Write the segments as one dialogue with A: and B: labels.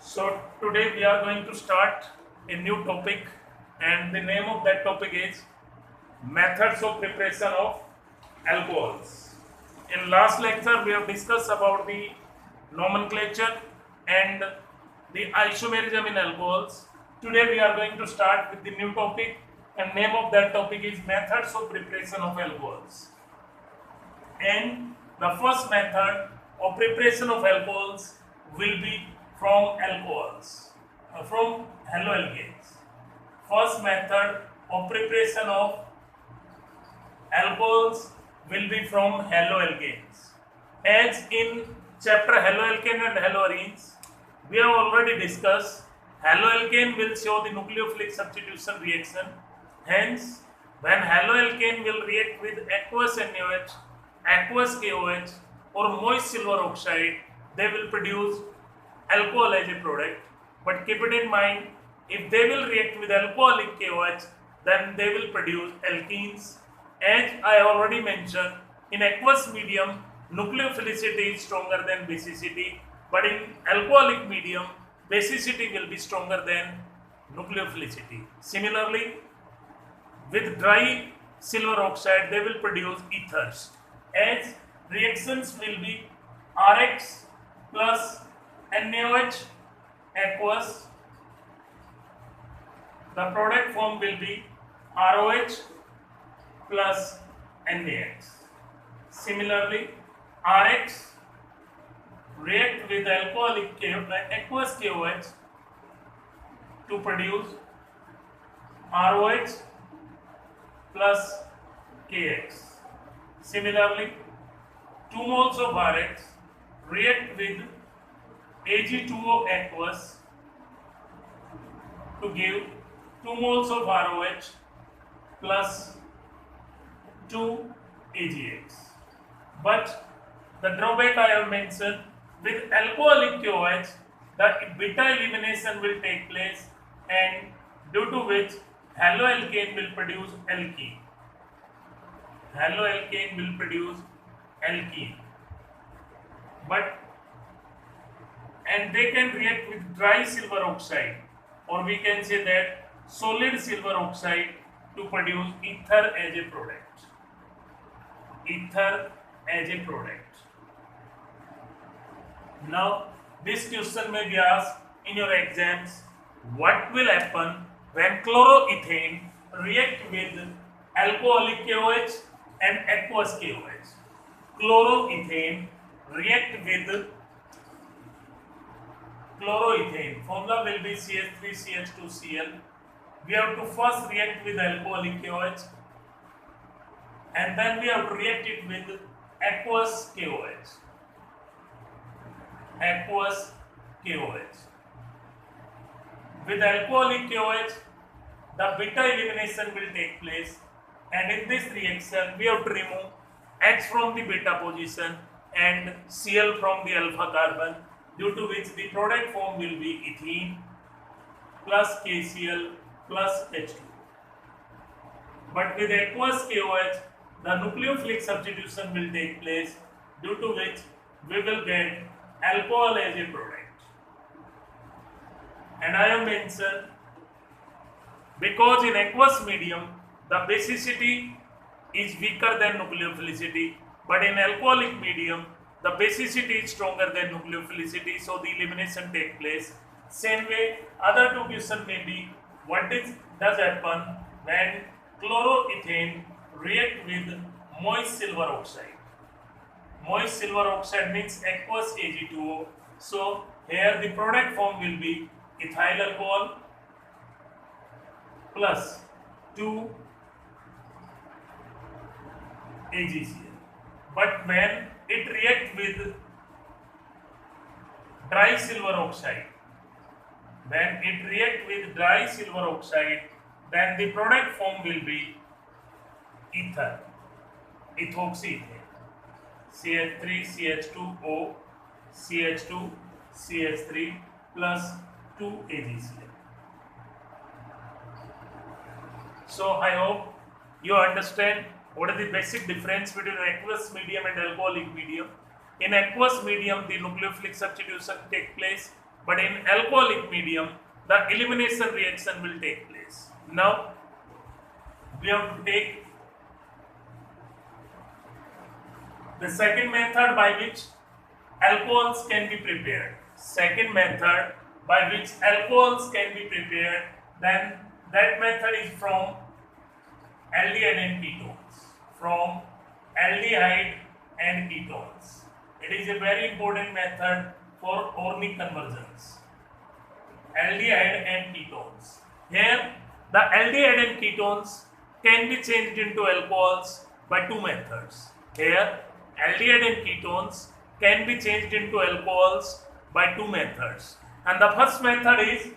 A: So today we are going to start a new topic, and the name of that topic is methods of preparation of alcohols. In last lecture we have discussed about the nomenclature and the isomerism in alcohols. Today we are going to start with the new topic, and name of that topic is methods of preparation of alcohols. And the first method of preparation of alcohols will be from alcohols, from haloalkanes. First method of preparation of alcohols will be from haloalkanes. As in chapter haloalkane and haloarenes, we have already discussed haloalkane will show the nucleophilic substitution reaction. Hence, when haloalkane will react with aqueous NaOH, aqueous KOH or moist silver oxide, they will produce alcohol as a product. But keep it in mind, if they will react with alcoholic KOH, then they will produce alkenes. As I already mentioned, in aqueous medium, nucleophilicity is stronger than basicity, but in alcoholic medium, basicity will be stronger than nucleophilicity. Similarly, with dry silver oxide, they will produce ethers. As reactions will be RX plus NaOH aqueous, the product form will be ROH plus NaX. Similarly, RX react with alcoholic aqueous KOH to produce ROH plus KX. Similarly, 2 moles of RX react with Ag2O aqueous to give 2 moles of ROH plus 2 AgX. But the drawback I have mentioned, with alcoholic KOH, the beta elimination will take place, and due to which haloalkane will produce alkene. Haloalkane will produce alkene. And they can react with dry silver oxide, or we can say that solid silver oxide, to produce ether as a product. Ether as a product. Now, this question may be asked in your exams: what will happen when chloroethane react with alcoholic KOH and aqueous KOH? Chloroethane react with chloroethane. Formula will be CH3CH2Cl. We have to first react with alcoholic KOH, and then we have to react it with aqueous KOH. Aqueous KOH. With alcoholic KOH, the beta elimination will take place, and in this reaction we have to remove H from the beta position and Cl from the alpha carbon, due to which the product form will be ethene plus KCl plus H2. But with aqueous KOH, the nucleophilic substitution will take place, due to which we will get alcohol as a product. And I have mentioned, because in aqueous medium the basicity is weaker than nucleophilicity, but in alcoholic medium the basicity is stronger than nucleophilicity, so the elimination takes place. Same way, other two questions may be: what does happen when chloroethane react with moist silver oxide? Moist silver oxide means aqueous Ag2O. So here the product form will be ethyl alcohol plus 2 AgCl. But when it reacts with dry silver oxide, then the product form will be ether, ethoxyethane. CH3CH2O CH2 CH3 plus 2 AgCl. So I hope you understand what is the basic difference between aqueous medium and alcoholic medium. In aqueous medium, the nucleophilic substitution takes place, but in alcoholic medium, the elimination reaction will take place. Now, we have to take the second method by which alcohols can be prepared. Second method by which alcohols can be prepared, then that method is from aldehyde and ketones. From aldehyde and ketones. It is a very important method for organic conversions. Aldehyde and ketones. Here, the aldehyde and ketones can be changed into alcohols by two methods. Here, aldehyde and ketones can be changed into alcohols by two methods. And the first method is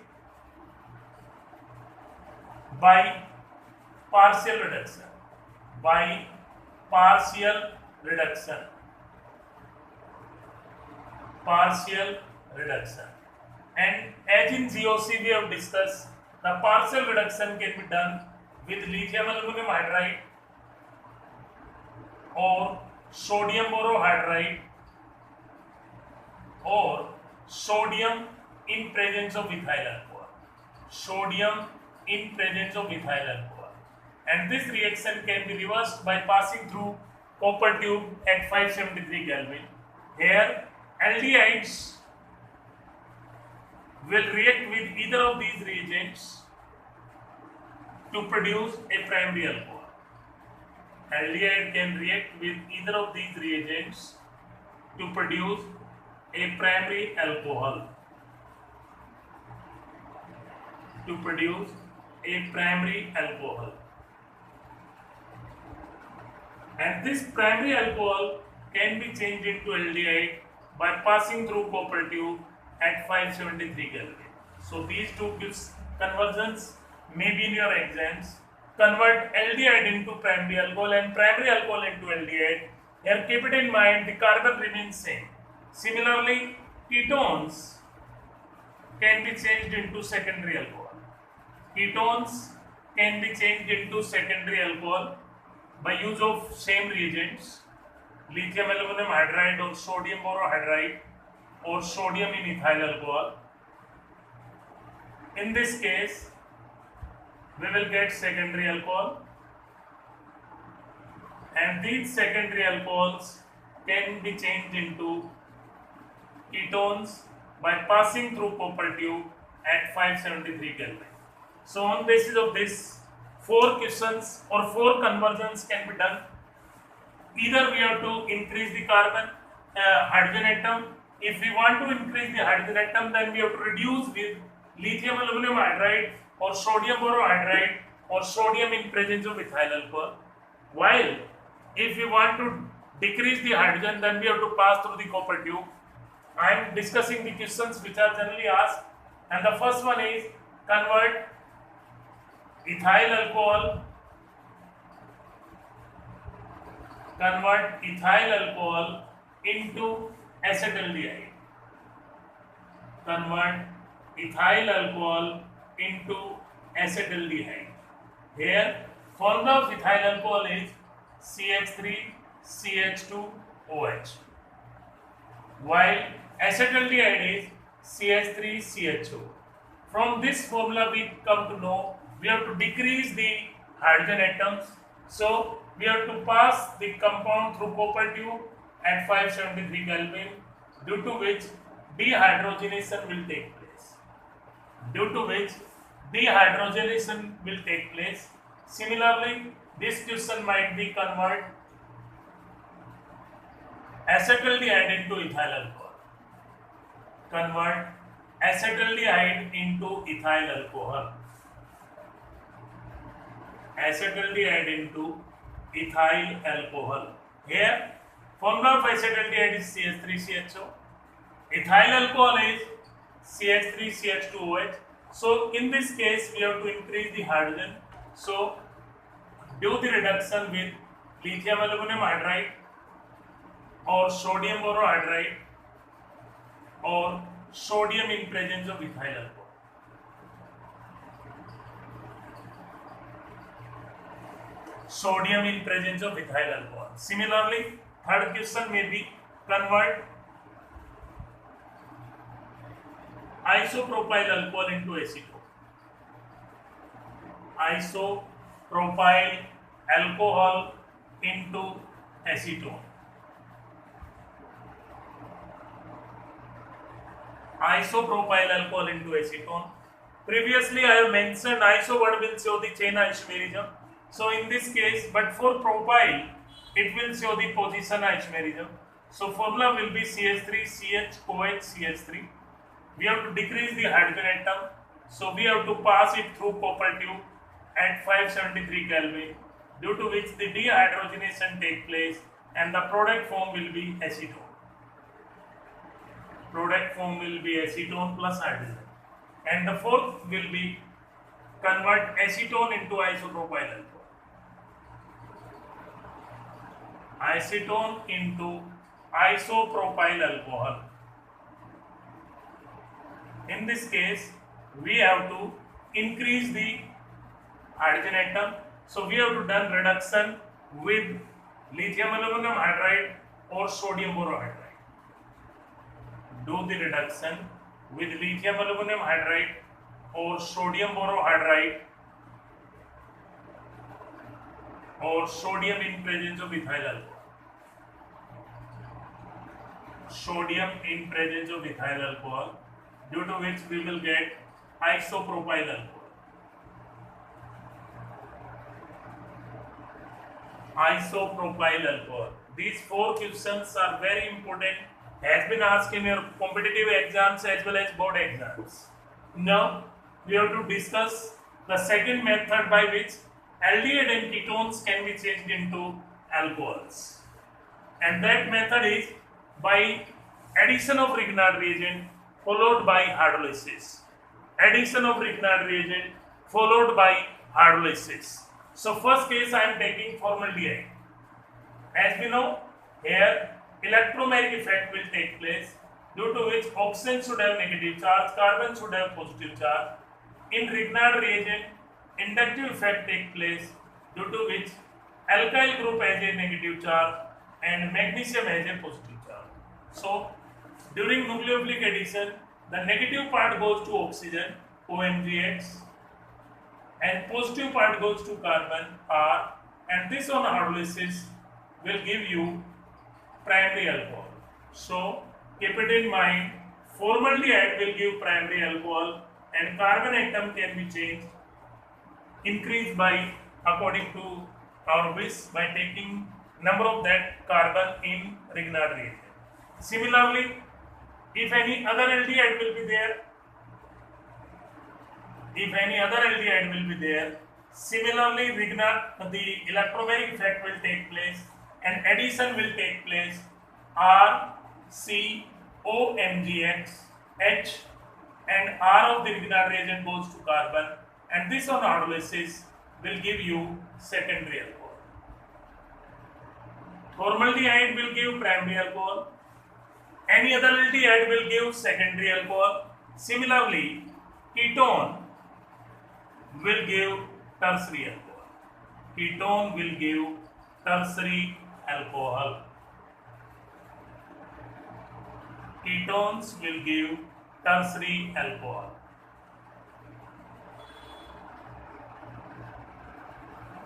A: by partial reduction. By partial reduction. Partial reduction. And as in GOC we have discussed, the partial reduction can be done with lithium aluminum hydride or sodium borohydride or sodium in presence of ethyl alcohol. Sodium in presence of ethyl alcohol. And this reaction can be reversed by passing through copper tube at 573 Kelvin. Here, aldehydes will react with either of these reagents to produce a primary alcohol. Aldehyde can react with either of these reagents to produce a primary alcohol. To produce a primary alcohol. And this primary alcohol can be changed into aldehyde by passing through copper tube at 573 Kelvin. So these two conversions may be in your exams. Convert aldehyde into primary alcohol and primary alcohol into aldehyde. Here keep it in mind, the carbon remains same. Similarly, ketones can be changed into secondary alcohol. Ketones can be changed into secondary alcohol by use of same reagents, lithium aluminum hydride or sodium borohydride or sodium in ethyl alcohol. In this case, we will get secondary alcohol, and these secondary alcohols can be changed into ketones by passing through copper tube at 573 Kelvin. So on basis of this, 4 questions or 4 conversions can be done. Either we have to increase the carbon hydrogen atom. If we want to increase the hydrogen atom, then we have to reduce with lithium aluminum hydride or sodium borohydride or sodium in presence of ethyl alcohol. While if we want to decrease the hydrogen, then we have to pass through the copper tube. I am discussing the questions which are generally asked, and the first one is convert ethyl alcohol into acetaldehyde. Convert ethyl alcohol into acetaldehyde. Here, formula of ethyl alcohol is CH3CH2OH, while acetaldehyde is CH3CHO. From this formula we come to know we have to decrease the hydrogen atoms, so we have to pass the compound through copper tube at 573 Kelvin, due to which dehydrogenation will take place. Similarly, this question might be convert acetaldehyde into ethyl alcohol. Convert acetaldehyde into ethyl alcohol. Acetaldehyde into ethyl alcohol. Here, formula of acetaldehyde is CH3CHO. Ethyl alcohol is CH3CH2OH. So, in this case, we have to increase the hydrogen. So, do the reduction with lithium aluminum hydride or sodium borohydride or sodium in presence of ethyl alcohol. Sodium in presence of ethyl alcohol. Similarly, third question may be convert isopropyl alcohol into acetone. Isopropyl alcohol into acetone. Isopropyl alcohol into acetone. Previously I have mentioned iso word will show the chain isomerism. So in this case, but for propyl it will show the position isomerism. So formula will be CH3 CH OH CH3. We have to decrease the hydrogen atom. So we have to pass it through copper tube at 573 Kelvin, due to which the dehydrogenation take place and the product form will be acetone. Product form will be acetone plus hydrogen. And the fourth will be convert acetone into isopropyl alcohol. Acetone into isopropyl alcohol. In this case, we have to increase the hydrogen atom. So we have to done reduction with lithium aluminum hydride or sodium borohydride. Do the reduction with lithium aluminum hydride or sodium borohydride or sodium in presence of ethyl alcohol. Sodium in presence of ethyl alcohol, due to which we will get isopropyl alcohol. Isopropyl alcohol. These four questions are very important, has been asked in your competitive exams as well as board exams. Now we have to discuss the second method by which aldehyde and ketones can be changed into alcohols, and that method is by addition of Grignard reagent followed by hydrolysis. Addition of Grignard reagent followed by hydrolysis. So first case I am taking formaldehyde. As we know, here electromeric effect will take place, due to which oxygen should have negative charge, carbon should have positive charge. In Grignard reagent, inductive effect take place, due to which alkyl group has a negative charge and magnesium has a positive charge. So during nucleophilic addition, the negative part goes to oxygen, OMgX, and positive part goes to carbon, R, and this on hydrolysis will give you primary alcohol. So keep it in mind, formaldehyde will give primary alcohol and carbon atom can be changed, increased by according to our wish by taking number of that carbon in Grignard reagent. Similarly, if any other aldehyde will be there, similarly Grignard, the electromeric effect will take place and addition will take place. R, C, O, MgX, H, and R of the Grignard reagent goes to carbon, and this on hydrolysis will give you secondary alcohol. Formaldehyde will give primary alcohol. Any other aldehyde will give secondary alcohol. Similarly, ketone will give tertiary alcohol. Ketone will give tertiary alcohol. Ketones will give tertiary alcohol.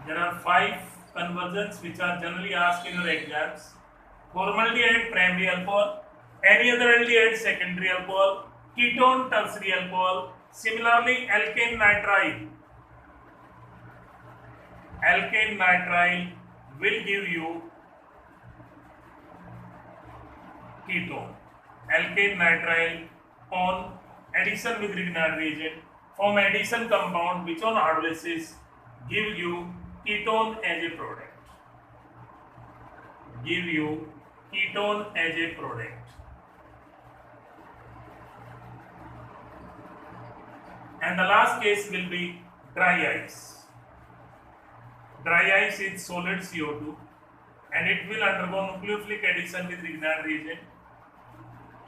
A: There are 5 conversions which are generally asked in your exams. Formaldehyde primary alcohol, any other aldehyde secondary alcohol, ketone tertiary alcohol. Similarly, alkane nitrile will give you ketone. Alkane nitrile on addition with Grignard reagent form addition compound which on hydrolysis give you ketone as a product. And the last case will be dry ice. Dry ice is solid CO2 and it will undergo nucleophilic addition with Grignard reagent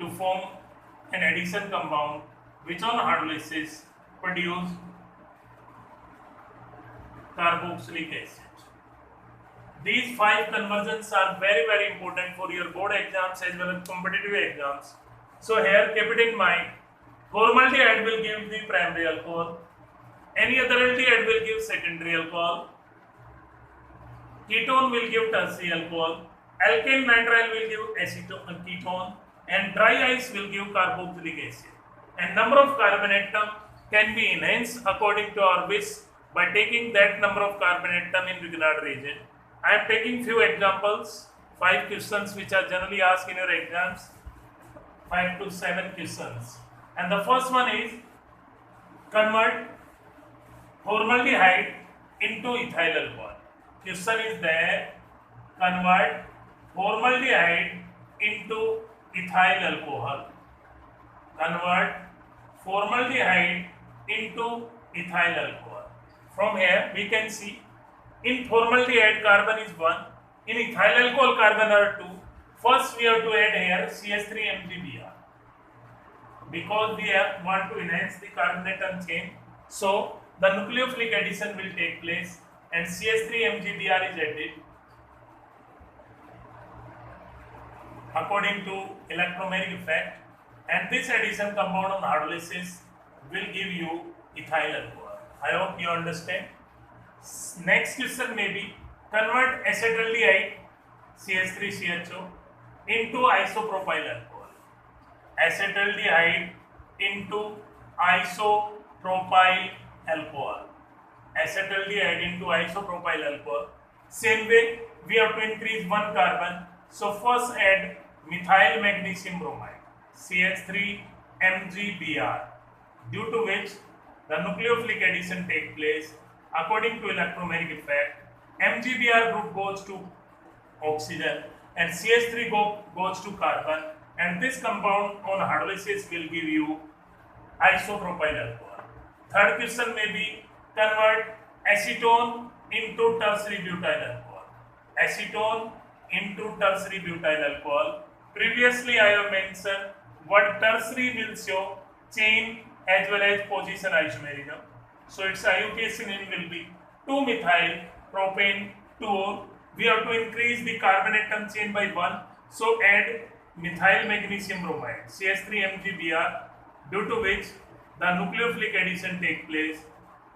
A: to form an addition compound which on hydrolysis produce carboxylic acid. These 5 conversions are very important for your board exams as well as competitive exams. So here keep it in mind, Formaldehyde will give the primary alcohol. Any other aldehyde will give secondary alcohol. Ketone will give tertiary alcohol. Alkyl nitrile will give acetone, ketone, and dry ice will give carboxylic acid. And number of carbon atom can be enhanced according to our wish by taking that number of carbon atom in Grignard reagent. I am taking few examples, 5 questions which are generally asked in your exams, 5 to 7 questions. And the first one is convert formaldehyde into ethyl alcohol. Question is there, convert formaldehyde into ethyl alcohol. Convert formaldehyde into ethyl alcohol. From here we can see in formaldehyde carbon is 1, in ethyl alcohol carbon are 2. First we have to add here CH3MgBr because we want to enhance the carbon atom chain. So the nucleophilic addition will take place and CH3MgBr is added according to electromagnetic effect, and this addition compound on hydrolysis will give you ethyl alcohol. I hope you understand. Next question may be convert acetaldehyde CH3CHO into isopropyl alcohol. Acetaldehyde into isopropyl alcohol. Acetaldehyde into isopropyl alcohol. Same way we have to increase one carbon. So first add methyl magnesium bromide CH3MgBr, due to which the nucleophilic addition takes place according to electromagnetic effect. MgBr group goes to oxygen and CH3 goes to carbon, and this compound on hydrolysis will give you isopropyl alcohol. Third question may be convert acetone into tertiary butyl alcohol. Acetone into tertiary butyl alcohol. Previously I have mentioned what tertiary will show chain as well as position isomerism. So its IUPAC will be 2-methyl propane 2. We have to increase the carbon atom chain by 1. So add methyl magnesium bromide CH3MgBr, due to which the nucleophilic addition takes place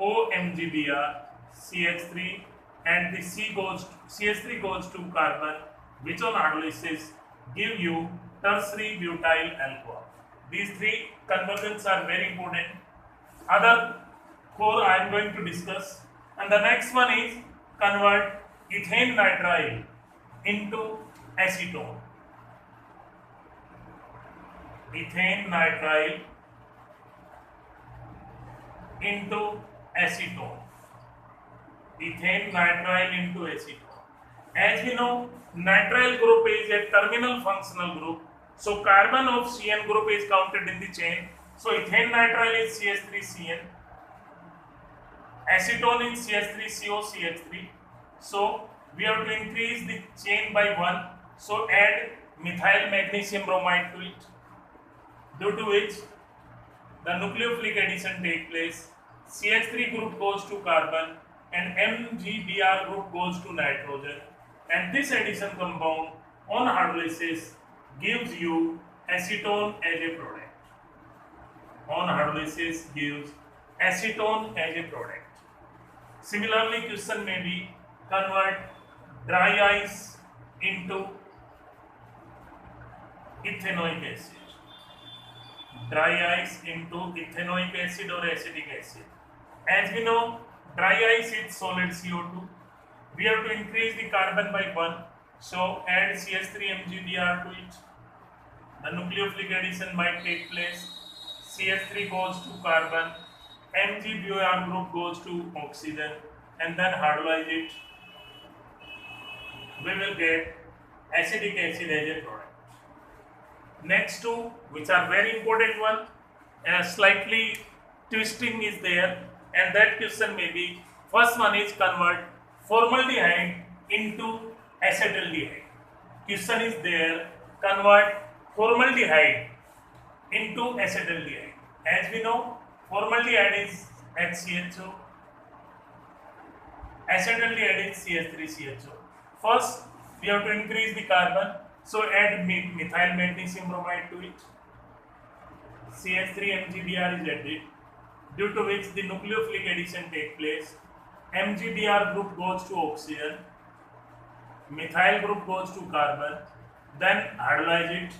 A: OMgBr CH3, and the CH3 goes to carbon, which on hydrolysis give you tertiary butyl alcohol. These 3 conversions are very important. Other 4 I am going to discuss, and the next one is convert ethane nitrile into acetone. Ethane nitrile into acetone. Ethane nitrile into acetone. As we know, nitrile group is a terminal functional group. So carbon of CN group is counted in the chain. So ethane nitrile is CH3CN. Acetone is CH3COCH3. So we have to increase the chain by 1. So add methyl magnesium bromide to it, due to which the nucleophilic addition takes place. CH3 group goes to carbon and MgBr group goes to nitrogen, and this addition compound on hydrolysis gives you acetone as a product. On hydrolysis gives acetone as a product. Similarly, question may be convert dry ice into ethanoic acid. Dry ice into ethanoic acid or acetic acid. As we know, dry ice is solid CO2. We have to increase the carbon by 1. So add CH3MgBr to it. The nucleophilic addition might take place. CH3 goes to carbon, MgBr group goes to oxygen, and then hydrolyze it. We will get acetic acid as a product. Next 2, which are very important one, slightly twisting is there, and that question may be, first one is convert formaldehyde into acetaldehyde. Question is there, convert formaldehyde into acetaldehyde. As we know, formaldehyde is HCHO, acetaldehyde is CH3CHO. First, we have to increase the carbon, so add methyl magnesium bromide to it. CH3 MgBr is added, due to which the nucleophilic addition takes place. MgBr group goes to oxygen, methyl group goes to carbon, then hydrolyze it,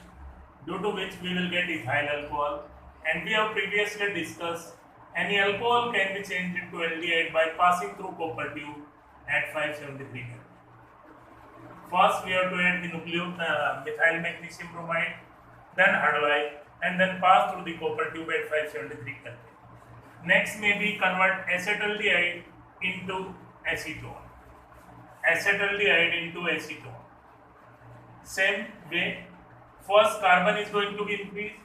A: due to which we will get ethyl alcohol. And we have previously discussed any alcohol can be changed into aldehyde by passing through copper tube at 573 Kelvin. First we have to add the methyl magnesium bromide, then hydrolyze, and then pass through the copper tube at 573 Kelvin. Next may be convert acetaldehyde into acetone. Acetaldehyde into acetone. Same way, first carbon is going to be increased,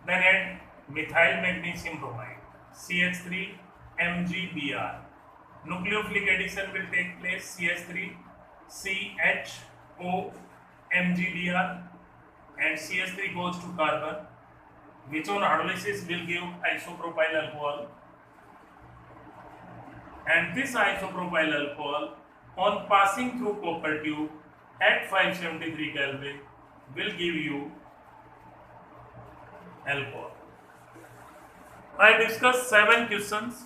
A: then add methyl magnesium bromide, CH3 MgBr. Nucleophilic addition will take place, CH3 CHO MgBr, and CH3 goes to carbon, which on hydrolysis will give isopropyl alcohol. And this isopropyl alcohol, on passing through copper tube at 573 Kelvin, will give you alcohol. I discussed 7 questions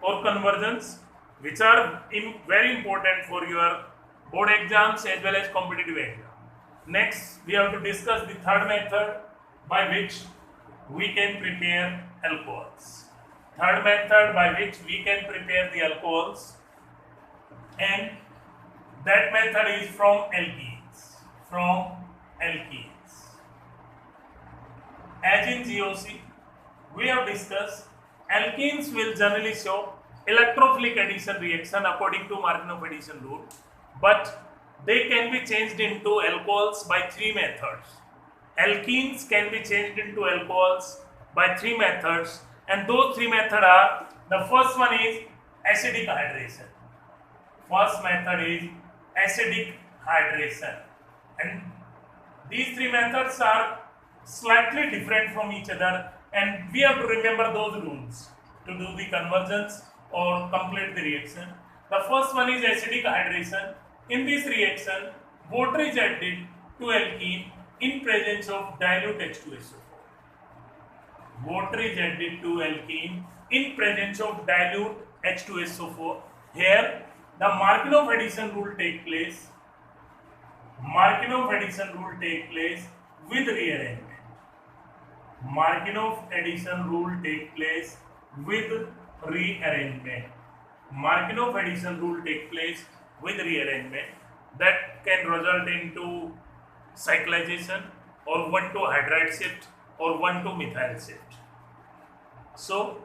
A: or conversions which are very important for your board exams as well as competitive exam. Next, we have to discuss the third method by which we can prepare alcohols. Third method by which we can prepare the alcohols, and that method is from alkenes. As in GOC, we have discussed alkenes will generally show electrophilic addition reaction according to Markov addition rule, but they can be changed into alcohols by 3 methods. Alkenes can be changed into alcohols by 3 methods, and those 3 methods are, the first one is acidic hydration. First method is acidic hydration, and these 3 methods are slightly different from each other, and we have to remember those rules to do the conversions or complete the reaction. The first one is acidic hydration. In this reaction, water is added to alkene in presence of dilute H2SO4. Water is added to alkene in presence of dilute H2SO4. Here, the Markov addition rule take place. Markov addition rule take place with rearrangement. Markov addition rule take place with rearrangement. Markov addition rule take place with rearrangement that can result into cyclization or 1 to hydride shift or 1 to methyl shift. So,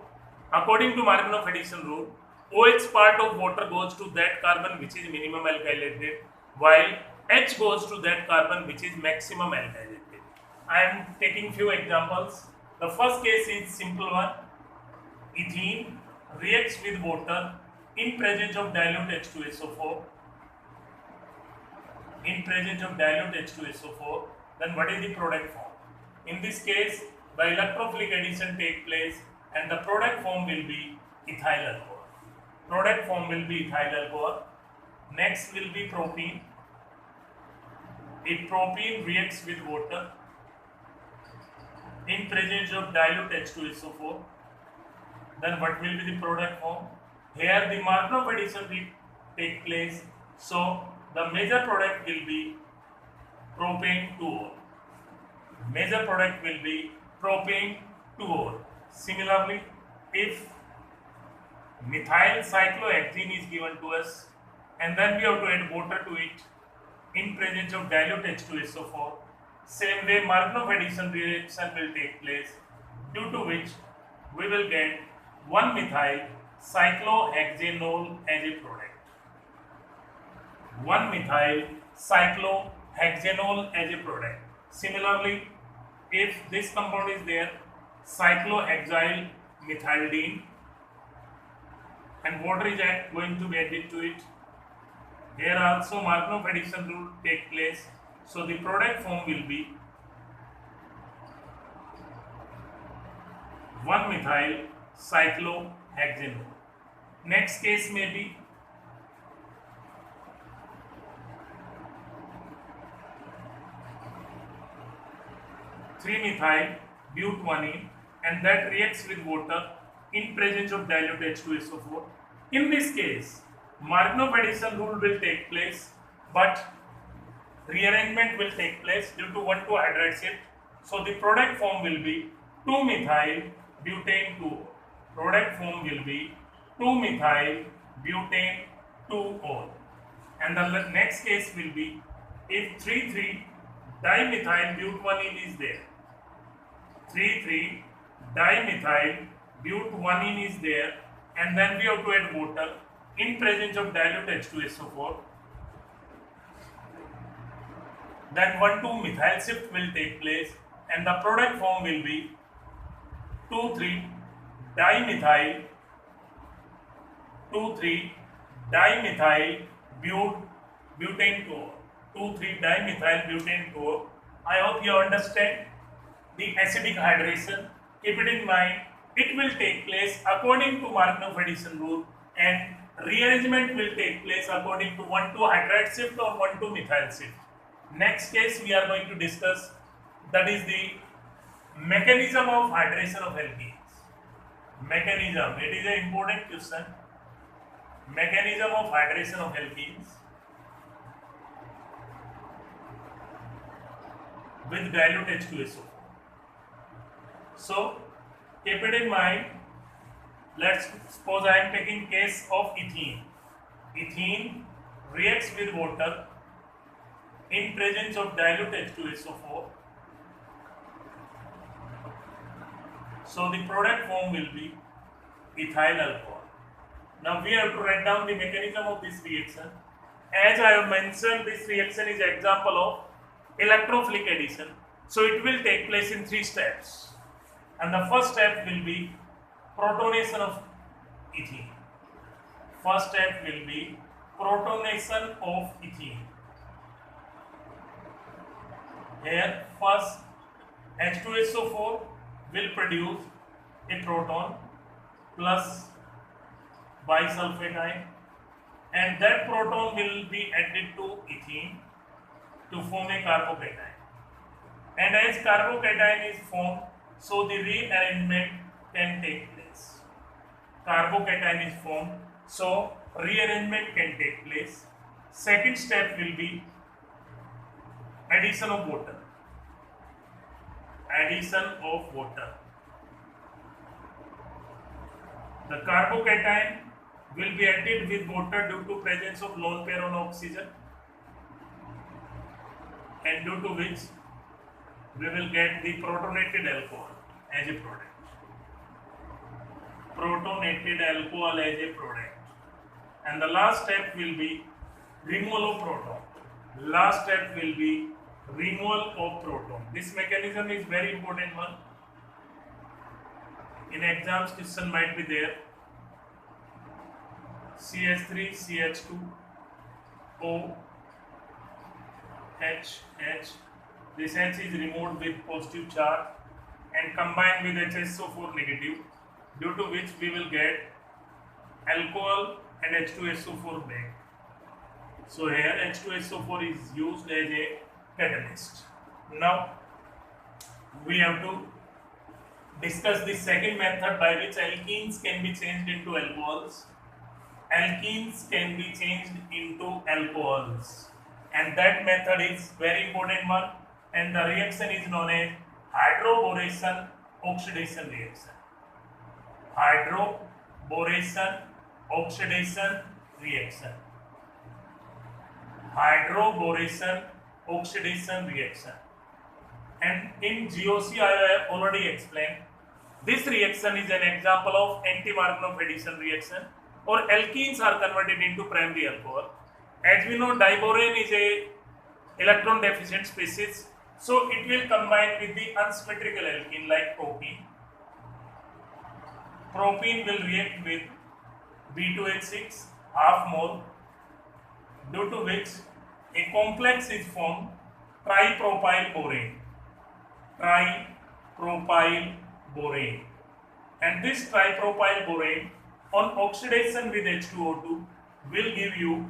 A: according to Markov addition rule, OH part of water goes to that carbon which is minimum alkylated, while H goes to that carbon which is maximum alkylated. I am taking few examples. The first case is simple one. Ethene reacts with water in presence of dilute H2SO4. In presence of dilute H2SO4, then what is the product form? In this case, the electrophilic addition take place and the product form will be ethyl alcohol. Product form will be ethyl alcohol. Next will be propene. If propene reacts with water in presence of dilute H2SO4, then what will be the product form? Here the Markov addition will take place, so the major product will be propane 2-ol. Major product will be propane 2-ol. Similarly, if methyl cyclohexene is given to us and then we have to add water to it in presence of dilute H2SO4, same way Markov addition reaction will take place, due to which we will get 1-methyl cyclohexanol as a product. 1-methyl cyclohexanol as a product. Similarly, if this compound is there, cyclohexyl methylidene, and water is going to be added to it, here also Markov addition rule take place, so the product form will be 1-methyl cyclohexanol. Next case may be (3-methyl butanene and that reacts with water in presence of dilute H2SO4. In this case, Markov-Adison rule will take place, but rearrangement will take place due to 1,2 hydride shift. So the product form will be 2-methyl butane 2. Product form will be 2-methyl butane 2-ol. And the next case will be if 3,3-dimethyl but1ene is there. 3,3-dimethyl but1ene is there, and then we have to add water in presence of dilute H2SO4. Then 1,2-methyl shift will take place, and the product form will be 2,3-dimethyl butane 2. 2,3-dimethyl butane 2. I hope you understand the acidic hydration. Keep it in mind, it will take place according to Markov-Adison rule, and rearrangement will take place according to 1,2 hydride shift or 1,2 methyl shift. Next case we are going to discuss, that is the mechanism of hydration of alkenes. Mechanism, it is an important question. Mechanism of hydration of alkenes with dilute H2SO4. So keep it in mind. Let's suppose I am taking case of ethene. Ethene reacts with water in presence of dilute H2SO4. So the product form will be ethyl alcohol. Now we have to write down the mechanism of this reaction. As I have mentioned, this reaction is an example of electrophilic addition. So it will take place in 3 steps. And the first step will be protonation of ethene. First step will be protonation of ethene. Here first H2SO4 will produce a proton plus bisulfite ion, and that proton will be added to ethene to form a carbocation. And as carbocation is formed, so the rearrangement can take place. Carbocation is formed, so rearrangement can take place. Second step will be addition of water. Addition of water. The carbocation will be added with water due to presence of lone pair on oxygen, and due to which we will get the protonated alcohol as a product. Protonated alcohol as a product. And the last step will be removal of proton. Last step will be removal of proton. This mechanism is very important one. In exams question might be there. CH3, CH2, O, H. This H is removed with positive charge and combined with HSO4 negative, due to which we will get alcohol and H2SO4 back. So here H2SO4 is used as a catalyst. Now we have to discuss the second method by which alkenes can be changed into alcohols. Alkenes can be changed into alcohols, and that method is very important one, and the reaction is known as hydroboration oxidation reaction. Hydroboration oxidation reaction. Hydroboration oxidation reaction. And in GOC I have already explained, this reaction is an example of anti-Markov-Adison reaction, or alkenes are converted into primary alcohol. As we know, diborane is a electron deficient species, so it will combine with the unsymmetrical alkene like propene. Propene will react with B2H6 half mole, due to which a complex is formed, tripropyl borane. Tripropyl borane. And this tripropyl borane on oxidation with H2O2 will give you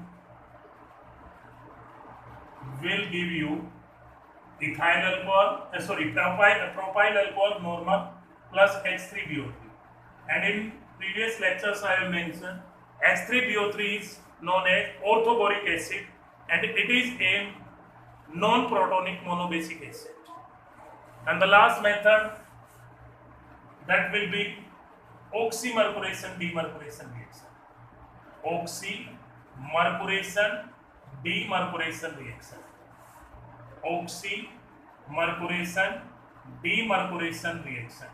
A: ethyl alcohol, propyl alcohol normal, plus H3BO3. And in previous lectures I have mentioned H3BO3 is known as orthoboric acid and it is a non-protonic monobasic acid. And the last method, that will be oxymercuration demercuration reaction. Oxymercuration demercuration reaction. Oxymercuration demercuration reaction.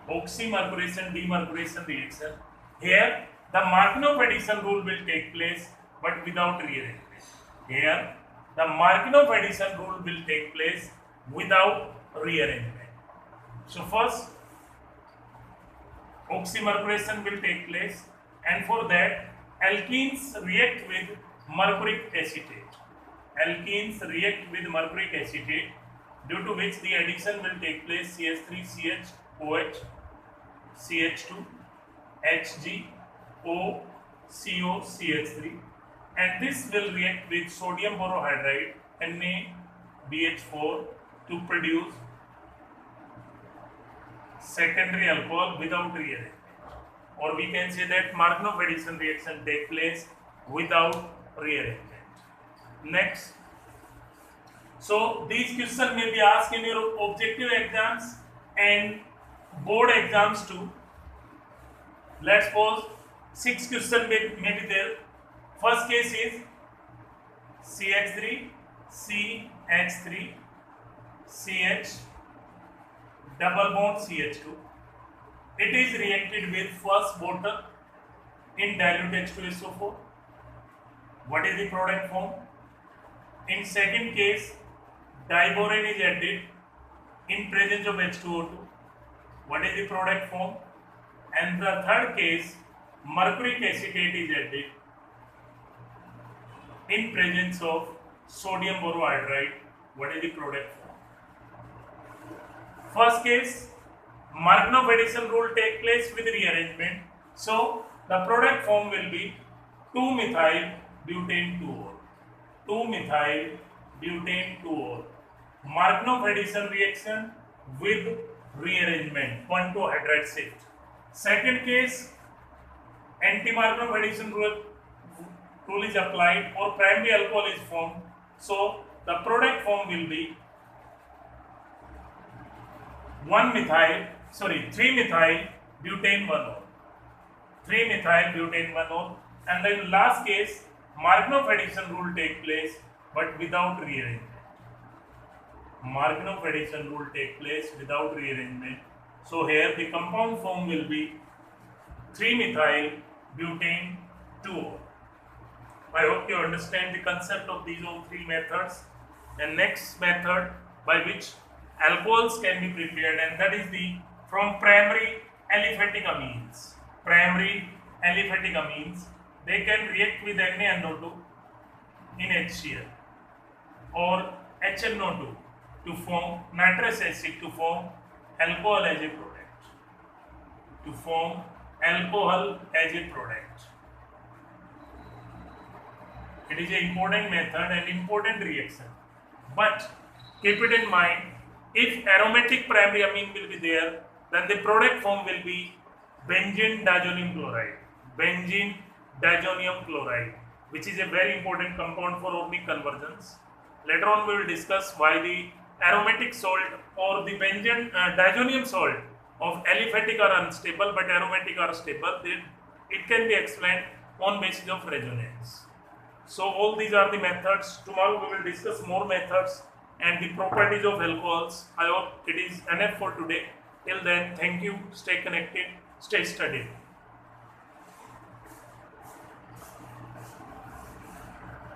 A: Oxymercuration demercuration reaction. Here the Markov addition rule will take place but without rearrangement. Here the Markov addition rule will take place without rearrangement. So first oxymercuration will take place, and for that alkenes react with mercuric acetate. Alkenes react with mercuric acetate, due to which the addition will take place CH3CHOH, CH2, HgO, CO, CH3, and this will react with sodium borohydride NaBH4 to produce secondary alcohol without rearrangement, or we can say that Markov addition reaction take place without rearrangement. Next, so these questions may be asked in your objective exams and board exams too. Let's suppose 6 questions may be there. First case is CH3, CH3, CH double bond CH2. It is reacted with first water in dilute H2SO4. What is the product form? In second case, diborane is added in presence of H2O2. What is the product form? And the third case, mercuric acetate is added in presence of sodium borohydride. What is the product form? First case, Markov addition rule take place with rearrangement. So the product form will be 2-methyl-butane-2-ol. 2-methyl-butane-2-ol. Markov addition reaction with rearrangement, 1,2 hydride shift. Second case, anti-Markov addition rule is applied or primary alcohol is formed. So the product form will be 3-methyl-butane-1-ol. 3-methyl-butane-1-ol. And then last case, Markov addition rule take place but without rearrangement. Markov addition rule take place without rearrangement. So here the compound form will be 3-methyl-butane-2-ol. I hope you understand the concept of these all three methods. And next method by which alcohols can be prepared, and that is the from primary aliphatic amines. Primary aliphatic amines, they can react with NaNO2 in HCl or HNO2 to form nitrous acid to form alcohol as a product. To form alcohol as a product. It is an important method and important reaction. But keep it in mind, if aromatic primary amine will be there, then the product form will be benzene diazonium chloride. Benzene diazonium chloride, which is a very important compound for organic conversions. Later on we will discuss why the aromatic salt or the benzene diazonium salt of aliphatic are unstable but aromatic are stable. Then it can be explained on basis of resonance. So all these are the methods. Tomorrow we will discuss more methods and the properties of alcohols. I hope it is enough for today. Till then, thank you. Stay connected. Stay studied.